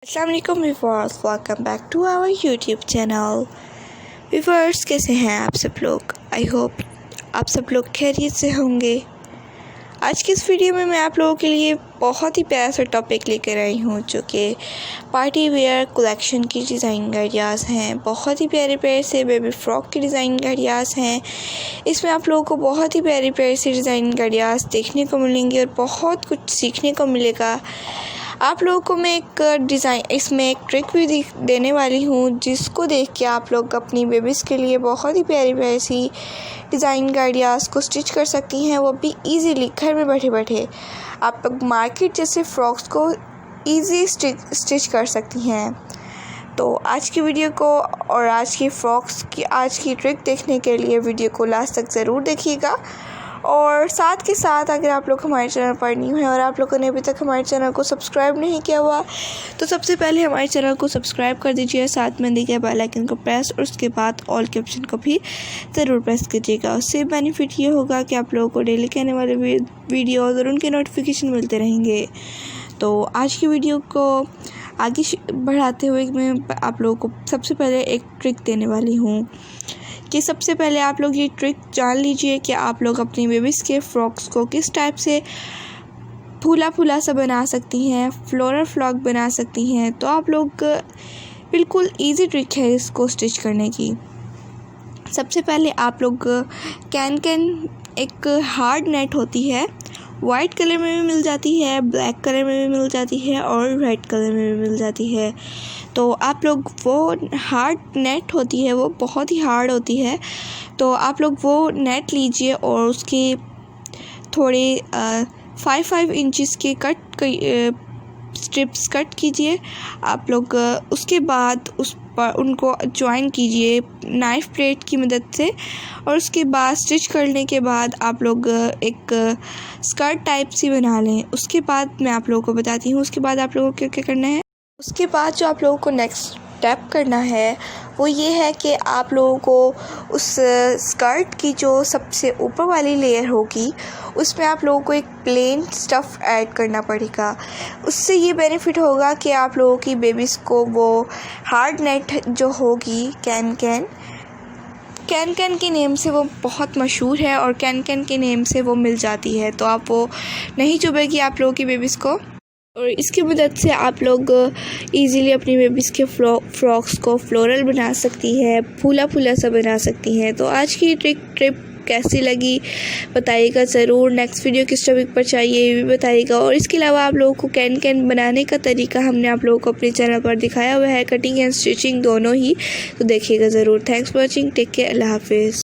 अस्सलाम वालेकुम viewers, welcome back to our YouTube channel. Viewers, कैसे हैं आप सब लोग? आई होप आप सब लोग खैरियत से होंगे। आज की इस वीडियो में मैं आप लोगों के लिए बहुत ही प्यारा सा टॉपिक लेकर आई हूँ, जो कि पार्टी वेयर कलेक्शन की डिज़ाइन आइडियाज़ हैं। बहुत ही प्यारे प्यारे से बेबी फ्रॉक की डिज़ाइन आइडियाज़ हैं। इसमें आप लोगों को बहुत ही प्यारे प्यारे से डिज़ाइन आइडियाज़ देखने को मिलेंगे और बहुत कुछ सीखने को मिलेगा। आप लोगों को मैं इसमें एक ट्रिक भी देने वाली हूँ, जिसको देख के आप लोग अपनी बेबीज़ के लिए बहुत ही प्यारी प्यारी सी डिज़ाइन आइडियाज़ को स्टिच कर सकती हैं, वो भी इजीली घर में बैठे बैठे। आप लोग मार्केट जैसे फ्रॉक्स को इजी स्टिच कर सकती हैं। तो आज की वीडियो को और आज की ट्रिक देखने के लिए वीडियो को लास्ट तक ज़रूर देखिएगा। और साथ के साथ अगर आप लोग हमारे चैनल पर न्यू हैं और आप लोगों ने अभी तक हमारे चैनल को सब्सक्राइब नहीं किया हुआ, तो सबसे पहले हमारे चैनल को सब्सक्राइब कर दीजिए, साथ में दिए गए बेल आइकन को प्रेस और उसके बाद ऑल के ऑप्शन को भी ज़रूर प्रेस कीजिएगा। उससे बेनिफिट ये होगा कि आप लोगों को डेली के आने वाले वीडियोज़ और उनके नोटिफिकेशन मिलते रहेंगे। तो आज की वीडियो को आगे बढ़ाते हुए मैं आप लोगों को सबसे पहले एक ट्रिक देने वाली हूँ कि सबसे पहले आप लोग ये ट्रिक जान लीजिए कि आप लोग अपनी बेबीज़ के फ्रॉक्स को किस टाइप से फूला फूला सा बना सकती हैं, फ्लोरल फ्रॉक बना सकती हैं। तो आप लोग बिल्कुल इजी ट्रिक है इसको स्टिच करने की। सबसे पहले आप लोग कैन एक हार्ड नेट होती है, वाइट कलर में भी मिल जाती है, ब्लैक कलर में भी मिल जाती है और रेड कलर में भी मिल जाती है। तो आप लोग वो हार्ड नेट होती है, वो बहुत ही हार्ड होती है, तो आप लोग वो नेट लीजिए और उसके थोड़े 5 इंचेस के स्ट्रिप्स कट कीजिए। आप लोग उसके बाद उस पर उनको ज्वाइन कीजिए नाइफ प्लेट की मदद से, और उसके बाद स्टिच करने के बाद आप लोग एक स्कर्ट टाइप सी बना लें। उसके बाद मैं आप लोगों को बताती हूँ उसके बाद आप लोगों को क्या करना है। उसके बाद जो आप लोगों को नेक्स्ट स्टेप करना है वो ये है कि आप लोगों को उस स्कर्ट की जो सबसे ऊपर वाली लेयर होगी उसमें आप लोगों को एक प्लेन स्टफ़ ऐड करना पड़ेगा। उससे ये बेनिफिट होगा कि आप लोगों की बेबीज़ को वो हार्ड नेट जो होगी कैन के नेम से वो बहुत मशहूर है और कैन के नेम से वो मिल जाती है, तो आप वो नहीं चुभेगी आप लोगों की बेबीज़ को। और इसकी मदद से आप लोग इजीली अपनी बेबीज़ के फ्रॉक्स को फ्लोरल बना सकती है, फूला फूला सा बना सकती हैं। तो आज की ट्रिप कैसी लगी बताइएगा ज़रूर। नेक्स्ट वीडियो किस टॉपिक पर चाहिए ये भी बताइएगा। और इसके अलावा आप लोगों को कैन बनाने का तरीका हमने आप लोगों को अपने चैनल पर दिखाया हुआ है, कटिंग एंड स्टिचिंग दोनों ही, तो देखिएगा ज़रूर। Thanks for watching, take care, अल्लाह हाफिज़।